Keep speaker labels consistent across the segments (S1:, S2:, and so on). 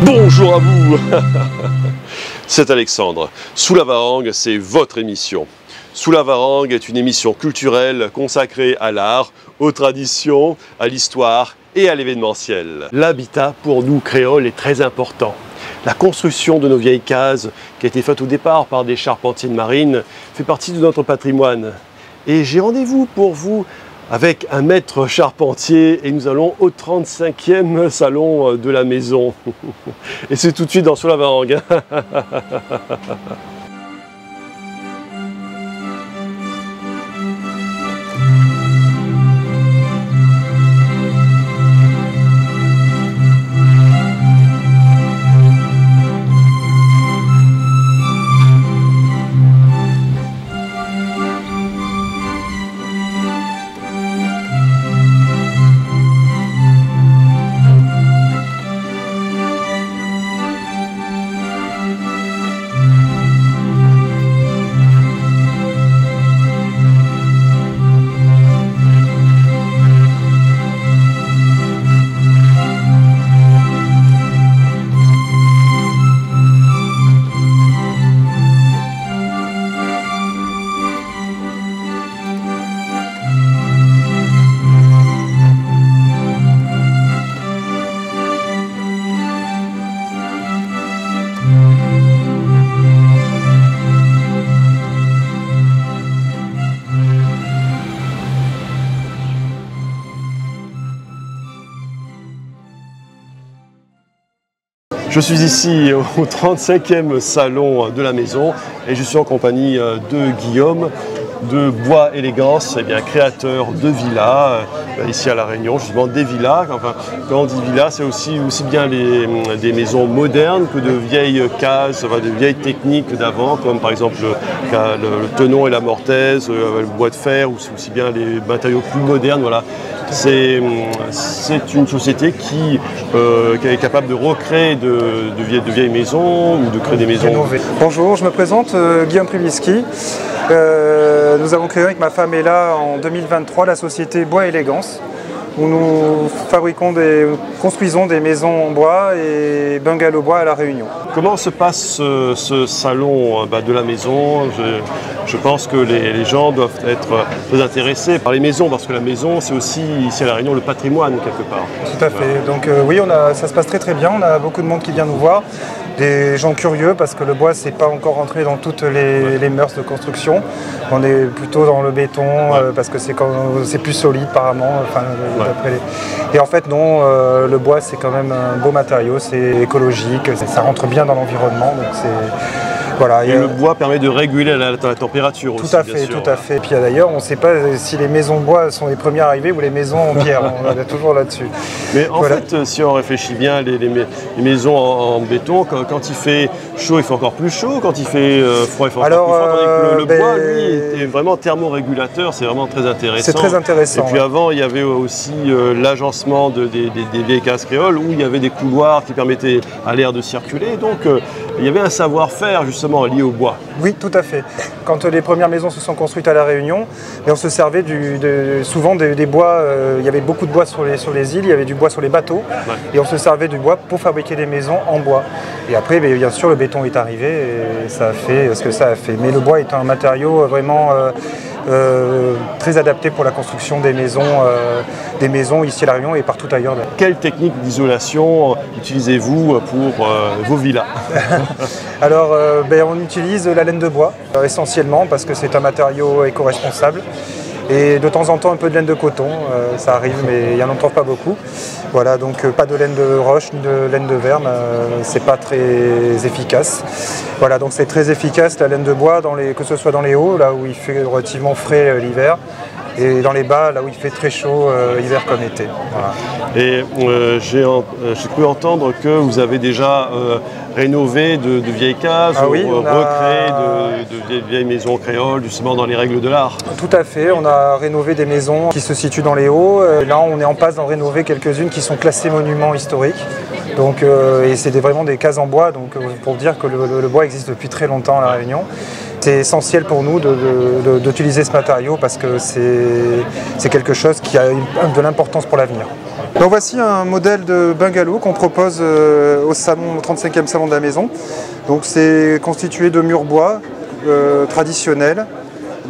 S1: Bonjour à vous. C'est Alexandre. Sous la Varangue, c'est votre émission. Sous la Varangue est une émission culturelle consacrée à l'art, aux traditions, à l'histoire et à l'événementiel. L'habitat pour nous créoles est très important. La construction de nos vieilles cases, qui a été faite au départ par des charpentiers de marine, fait partie de notre patrimoine. Et j'ai rendez-vous pour vous avec un maître charpentier et nous allons au 35e salon de la maison. Et c'est tout de suite dans Sous la Varangue. Je suis ici au 35e salon de la maison et je suis en compagnie de Guillaume de Bois Élégance, créateur de villas, ici à La Réunion, justement des villas. Enfin, quand on dit villas, c'est aussi bien des maisons modernes que de vieilles cases, de vieilles techniques d'avant, comme par exemple le tenon et la mortaise, le bois de fer, ou aussi bien les matériaux plus modernes. Voilà. C'est une société qui est capable de recréer de vieilles maisons ou de créer des maisons.
S2: Bonjour, je me présente, Guillaume Pribliski. Nous avons créé avec ma femme et là en 2023 la société Bois Élégance, où nous construisons des maisons en bois et bungalows bois à La Réunion.
S1: Comment se passe ce salon de la maison? Je pense que les gens doivent être très intéressés par les maisons, parce que la maison, c'est aussi, ici à La Réunion, le patrimoine quelque part.
S2: Tout à fait. Donc oui, ça se passe très bien. On a beaucoup de monde qui vient nous voir. Des gens curieux, parce que le bois, c'est pas encore rentré dans toutes les mœurs de construction. On est plutôt dans le béton, parce que c'est plus solide apparemment. Et en fait, non, le bois, c'est quand même un beau matériau, c'est écologique, ça rentre bien dans l'environnement. Voilà,
S1: et le bois permet de réguler la température aussi.
S2: Tout à fait, tout à fait. Et puis d'ailleurs, on ne sait pas si les maisons bois sont les premières arrivées ou les maisons en pierre. On est toujours là-dessus.
S1: Mais en fait, si on réfléchit bien, les maisons en béton, quand il fait chaud, il fait encore plus chaud. Quand il fait froid, il fait encore plus froid. Tandis que le bois, lui, est vraiment thermorégulateur. C'est vraiment très intéressant.
S2: C'est très intéressant.
S1: Et puis avant, il y avait aussi l'agencement des vieilles cases créoles, où il y avait des couloirs qui permettaient à l'air de circuler. Donc, il y avait un savoir-faire justement lié au bois.
S2: Oui, tout à fait. Quand les premières maisons se sont construites à La Réunion, on se servait souvent des bois. Il y avait beaucoup de bois sur les îles, il y avait du bois sur les bateaux, et on se servait du bois pour fabriquer des maisons en bois. Et après, bien sûr, le béton est arrivé et ça a fait ce que ça a fait. Mais le bois est un matériau vraiment très adapté pour la construction des maisons ici à La Réunion et partout ailleurs.
S1: Quelle technique d'isolation utilisez-vous pour vos villas?
S2: Alors, on utilise la laine de bois essentiellement, parce que c'est un matériau éco-responsable. Et de temps en temps un peu de laine de coton, ça arrive, mais il n'y en trouve pas beaucoup. Voilà, donc pas de laine de roche ni de laine de verme, c'est pas très efficace. Voilà, donc c'est très efficace la laine de bois, que ce soit dans les hauts, là où il fait relativement frais l'hiver, et dans les bas, là où il fait très chaud, hiver comme été. Voilà.
S1: Et j'ai cru entendre que vous avez déjà rénové de vieilles cases, recréé de vieilles maisons créoles, justement dans les règles de l'art.
S2: Tout à fait, on a rénové des maisons qui se situent dans les hauts. Là, on est en passe d'en rénover quelques-unes qui sont classées monuments historiques. Donc, et c'est vraiment des cases en bois, donc, pour dire que le bois existe depuis très longtemps à La Réunion. C'est essentiel pour nous d'utiliser ce matériau parce que c'est quelque chose qui a de l'importance pour l'avenir. Donc voici un modèle de bungalow qu'on propose au 35e salon de la maison. Donc c'est constitué de murs bois traditionnels,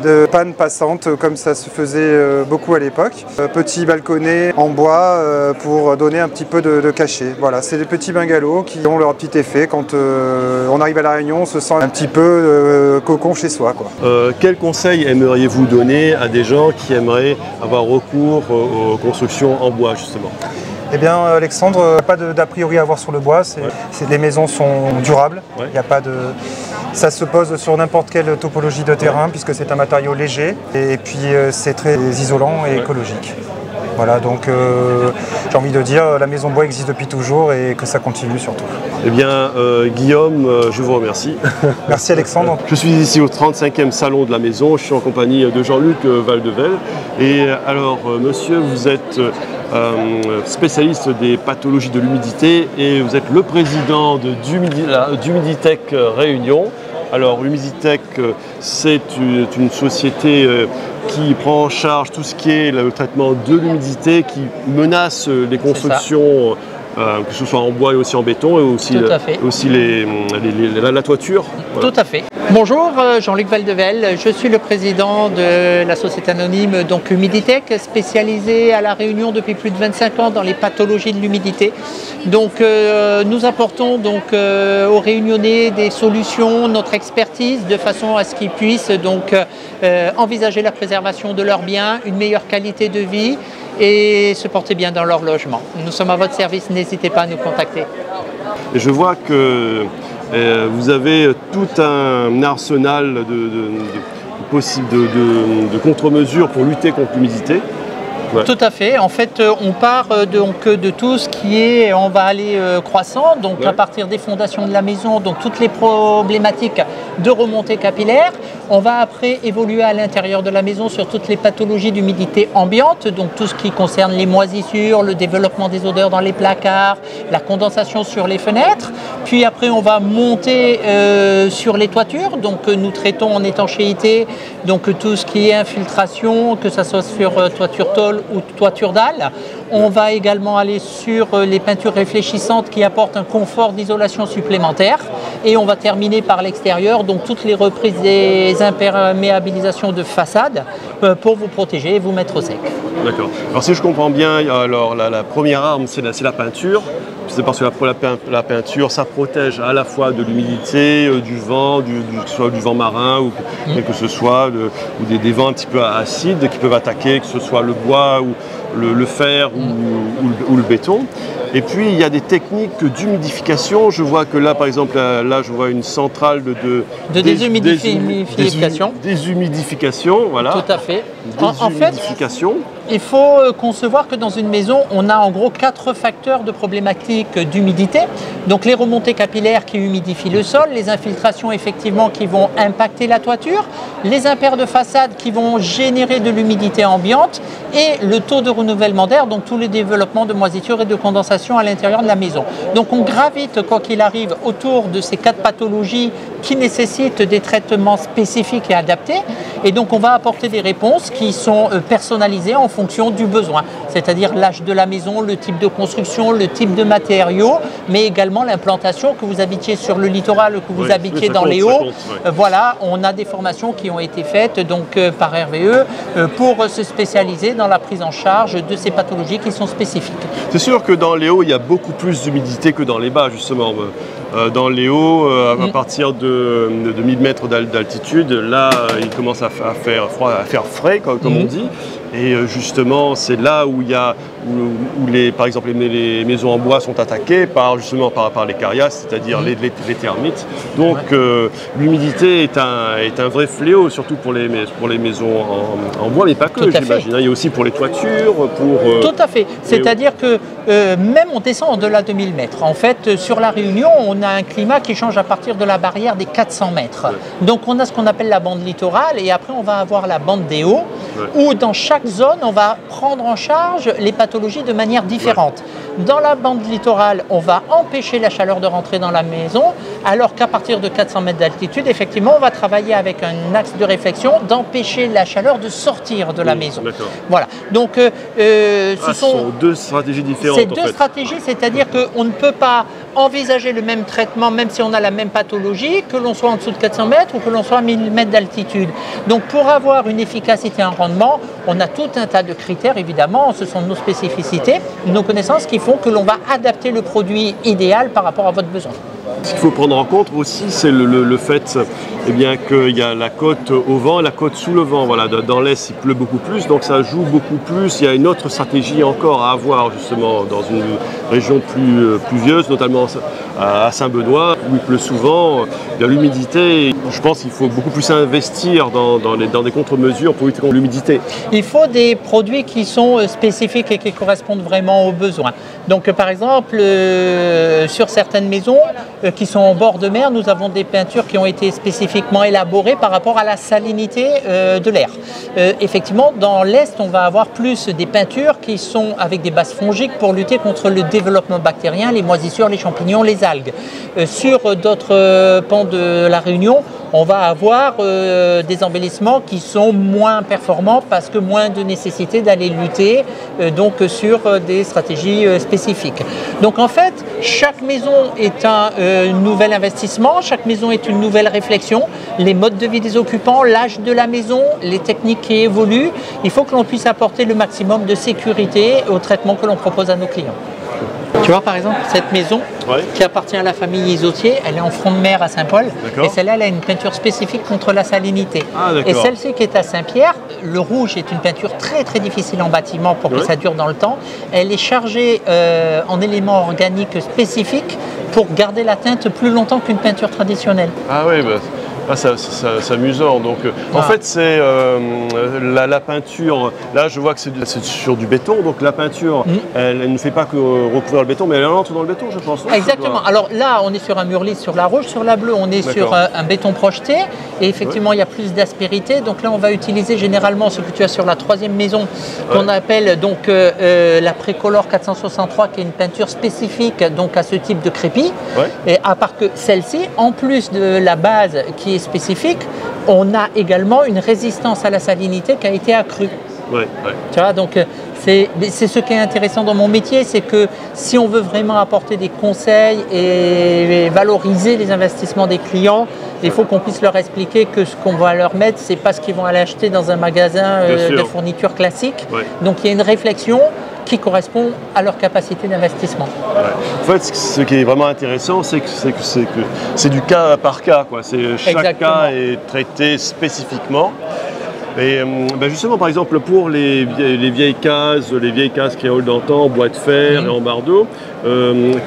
S2: de pannes passantes comme ça se faisait beaucoup à l'époque. Petits balconnets en bois pour donner un petit peu de cachet. Voilà, c'est des petits bungalows qui ont leur petit effet. Quand on arrive à La Réunion, on se sent un petit peu cocon chez soi, quoi.
S1: Quel conseil aimeriez-vous donner à des gens qui aimeraient avoir recours aux constructions en bois justement?
S2: Eh bien, Alexandre, pas d'a priori à avoir sur le bois. Les maisons sont durables.
S1: Ouais.
S2: Y a pas de... Ça se pose sur n'importe quelle topologie de terrain puisque c'est un matériau léger et puis c'est très isolant et écologique. Voilà, donc j'ai envie de dire, la maison bois existe depuis toujours et que ça continue surtout.
S1: Eh bien, Guillaume, je vous remercie.
S2: Merci Alexandre.
S1: Je suis ici au 35e salon de la maison. Je suis en compagnie de Jean-Luc Valdevelle. Et alors, monsieur, vous êtes spécialiste des pathologies de l'humidité et vous êtes le président d'Humiditech Réunion. Alors, Humiditech, c'est une société qui prend en charge tout ce qui est le traitement de l'humidité, qui menace les constructions, que ce soit en bois et aussi en béton, et aussi, la toiture. Voilà.
S3: Tout à fait. Bonjour, Jean-Luc Valdevelle, je suis le président de la société anonyme donc Humiditech, spécialisée à La Réunion depuis plus de 25 ans dans les pathologies de l'humidité. Donc nous apportons donc aux Réunionnais des solutions, notre expertise, de façon à ce qu'ils puissent donc envisager la préservation de leurs biens, une meilleure qualité de vie et se porter bien dans leur logement. Nous sommes à votre service, n'hésitez pas à nous contacter.
S1: Et je vois que vous avez tout un arsenal de contre-mesures pour lutter contre l'humidité. Ouais.
S3: Tout à fait. En fait, on part donc de tout ce qui est, on va aller croissant, donc à partir des fondations de la maison, donc toutes les problématiques de remontée capillaire. On va après évoluer à l'intérieur de la maison sur toutes les pathologies d'humidité ambiante, donc tout ce qui concerne les moisissures, le développement des odeurs dans les placards, la condensation sur les fenêtres. Puis après, on va monter sur les toitures, donc nous traitons en étanchéité, donc tout ce qui est infiltration, que ce soit sur toiture tôle ou toiture dalle. On va également aller sur les peintures réfléchissantes qui apportent un confort d'isolation supplémentaire. Et on va terminer par l'extérieur, donc toutes les reprises des imperméabilisations de façade pour vous protéger et vous mettre au sec.
S1: D'accord. Alors si je comprends bien, alors la première arme, c'est la peinture. C'est parce que la peinture, ça protège à la fois de l'humidité, du vent, que ce soit du vent marin ou que ce soit des vents un petit peu acides qui peuvent attaquer, que ce soit le bois ou le fer ou le béton. Et puis il y a des techniques d'humidification. Je vois que là, par exemple, là je vois une centrale de
S3: déshumidification.
S1: Déshumidification, voilà.
S3: Tout à fait.
S1: En fait,
S3: il faut concevoir que dans une maison, on a en gros 4 facteurs de problématique d'humidité. Donc les remontées capillaires qui humidifient le sol, les infiltrations effectivement qui vont impacter la toiture, les impairs de façade qui vont générer de l'humidité ambiante et le taux de renouvellement d'air, donc tous les développements de moisissure et de condensation à l'intérieur de la maison. Donc on gravite quoi qu'il arrive autour de ces 4 pathologies qui nécessitent des traitements spécifiques et adaptés. Et donc on va apporter des réponses qui sont personnalisées en fonction du besoin, c'est-à-dire l'âge de la maison, le type de construction, le type de matériaux, mais également l'implantation, que vous habitiez sur le littoral, que vous habitiez dans les Hauts. Voilà, on a des formations qui ont été faites donc, par RVE pour se spécialiser dans la prise en charge de ces pathologies qui sont spécifiques.
S1: C'est sûr que dans les Hauts, il y a beaucoup plus d'humidité que dans les bas, justement. Dans les Hauts, à partir de 1000 mètres d'altitude, là, il commence à faire froid, à faire frais, comme on dit. Et justement, c'est là où il y a, par exemple, les maisons en bois sont attaquées par les cariaces, c'est-à-dire les termites. Donc, l'humidité est un vrai fléau, surtout pour les maisons en bois, mais pas que, j'imagine. Il y a aussi pour les toitures,
S3: Tout à fait. C'est-à-dire que même on descend au-delà de 1000 mètres. En fait, sur La Réunion, on a un climat qui change à partir de la barrière des 400 mètres. Donc, on a ce qu'on appelle la bande littorale et après, on va avoir la bande des Hauts, où dans chaque zone, on va prendre en charge les pathologies de manière différente. Dans la bande littorale, on va empêcher la chaleur de rentrer dans la maison, alors qu'à partir de 400 mètres d'altitude, effectivement, on va travailler avec un axe de réflexion d'empêcher la chaleur de sortir de la maison. Voilà. Donc, ce
S1: sont deux stratégies différentes.
S3: C'est deux stratégies, c'est-à-dire qu'on ne peut pas envisager le même traitement, même si on a la même pathologie, que l'on soit en dessous de 400 mètres ou que l'on soit à 1000 mètres d'altitude. Donc, pour avoir une efficacité et un rendement, on a tout un tas de critères, évidemment, ce sont nos spécificités, nos connaissances qui font que l'on va adapter le produit idéal par rapport à votre besoin.
S1: Ce qu'il faut prendre en compte aussi, c'est le fait qu'il y a la côte au vent et la côte sous le vent. Voilà, dans l'Est, il pleut beaucoup plus, donc ça joue beaucoup plus. Il y a une autre stratégie encore à avoir, justement, dans une région plus pluvieuse, notamment à Saint-Benoît, où il pleut souvent. Il y a l'humidité. Je pense qu'il faut beaucoup plus investir dans des contre-mesures pour lutter contre l'humidité.
S3: Il faut des produits qui sont spécifiques et qui correspondent vraiment aux besoins. Donc, par exemple, sur certaines maisons qui sont en bord de mer, nous avons des peintures qui ont été spécifiquement élaborées par rapport à la salinité de l'air. Effectivement, dans l'Est, on va avoir plus des peintures qui sont avec des bases fongiques pour lutter contre le développement bactérien, les moisissures, les champignons, les algues. Sur d'autres pans de la Réunion, on va avoir des embellissements qui sont moins performants parce que moins de nécessité d'aller lutter donc sur des stratégies spécifiques. Donc en fait, chaque maison est un nouvel investissement, chaque maison est une nouvelle réflexion, les modes de vie des occupants, l'âge de la maison, les techniques qui évoluent. Il faut que l'on puisse apporter le maximum de sécurité au traitement que l'on propose à nos clients. Tu vois par exemple cette maison qui appartient à la famille Isotier, elle est en front de mer à Saint-Paul et celle-là elle a une peinture spécifique contre la salinité. Et celle-ci qui est à Saint-Pierre, le rouge est une peinture très très difficile en bâtiment pour que ça dure dans le temps. Elle est chargée en éléments organiques spécifiques pour garder la teinte plus longtemps qu'une peinture traditionnelle.
S1: Ah oui, c'est amusant. Donc, en fait, c'est la peinture. Là, je vois que c'est sur du béton. Donc, la peinture, elle ne fait pas que recouvrir le béton, mais elle entre dans le béton, je pense.
S3: Exactement. Alors là, on est sur un mur lisse sur la rouge. Sur la bleue, on est sur un béton projeté. Et effectivement, il y a plus d'aspérité. Donc là, on va utiliser généralement ce que tu as sur la troisième maison, qu'on appelle donc la Précolor 463, qui est une peinture spécifique donc à ce type de crépi. Et à part que celle-ci, en plus de la base qui est spécifique, on a également une résistance à la salinité qui a été accrue. Tu vois, donc c'est ce qui est intéressant dans mon métier, c'est que si on veut vraiment apporter des conseils et valoriser les investissements des clients, il faut qu'on puisse leur expliquer que ce qu'on va leur mettre, c'est pas ce qu'ils vont aller acheter dans un magasin de fourniture classique. Donc il y a une réflexion qui correspond à leur capacité d'investissement.
S1: En fait, ce qui est vraiment intéressant, c'est que c'est du cas par cas. Chaque cas est traité spécifiquement. Et justement, par exemple, pour les vieilles cases créoles d'antan, en bois de fer et en bardeau,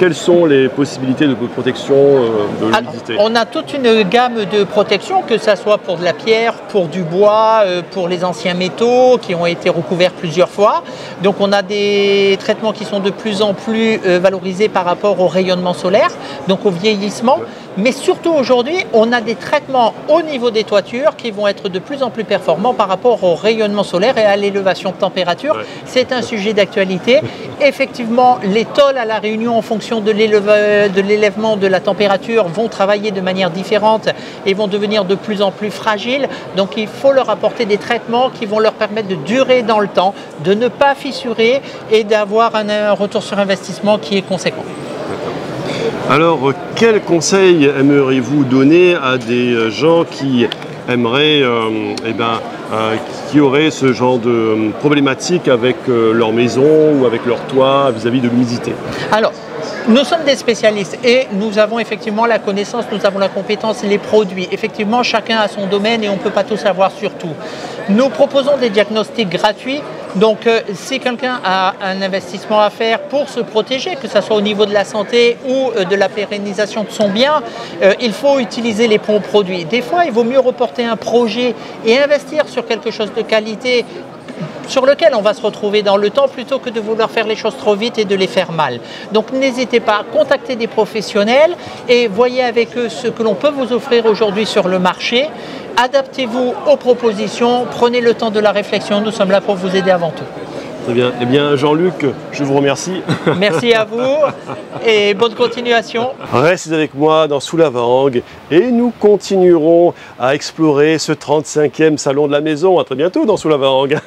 S1: quelles sont les possibilités de protection de l'humidité?
S3: On a toute une gamme de protection, que ce soit pour de la pierre, pour du bois, pour les anciens métaux qui ont été recouverts plusieurs fois. Donc on a des traitements qui sont de plus en plus valorisés par rapport au rayonnement solaire, donc au vieillissement. Mais surtout aujourd'hui, on a des traitements au niveau des toitures qui vont être de plus en plus performants par rapport au rayonnement solaire et à l'élévation de température. C'est un sujet d'actualité. Effectivement, les tôles à La Réunion, en fonction de l'élèvement de la température, vont travailler de manière différente et vont devenir de plus en plus fragiles. Donc il faut leur apporter des traitements qui vont leur permettre de durer dans le temps, de ne pas fissurer et d'avoir un retour sur investissement qui est conséquent.
S1: Alors, quels conseils aimeriez-vous donner à des gens qui aimeraient, qui auraient ce genre de problématique avec leur maison ou avec leur toit vis-à-vis de l'humidité?
S3: Alors, nous sommes des spécialistes et nous avons effectivement la connaissance, nous avons la compétence et les produits. Effectivement, chacun a son domaine et on ne peut pas tout savoir sur tout. Nous proposons des diagnostics gratuits. Donc, si quelqu'un a un investissement à faire pour se protéger, que ce soit au niveau de la santé ou de la pérennisation de son bien, il faut utiliser les bons produits. Des fois, il vaut mieux reporter un projet et investir sur quelque chose de qualité sur lequel on va se retrouver dans le temps plutôt que de vouloir faire les choses trop vite et de les faire mal. Donc n'hésitez pas à contacter des professionnels et voyez avec eux ce que l'on peut vous offrir aujourd'hui sur le marché. Adaptez-vous aux propositions, prenez le temps de la réflexion, nous sommes là pour vous aider avant tout.
S1: Très bien. Eh bien, Jean-Luc, je vous remercie.
S3: Merci à vous et bonne continuation.
S1: Restez avec moi dans Sous la Vangue et nous continuerons à explorer ce 35e salon de la maison. À très bientôt dans Sous la Vangue.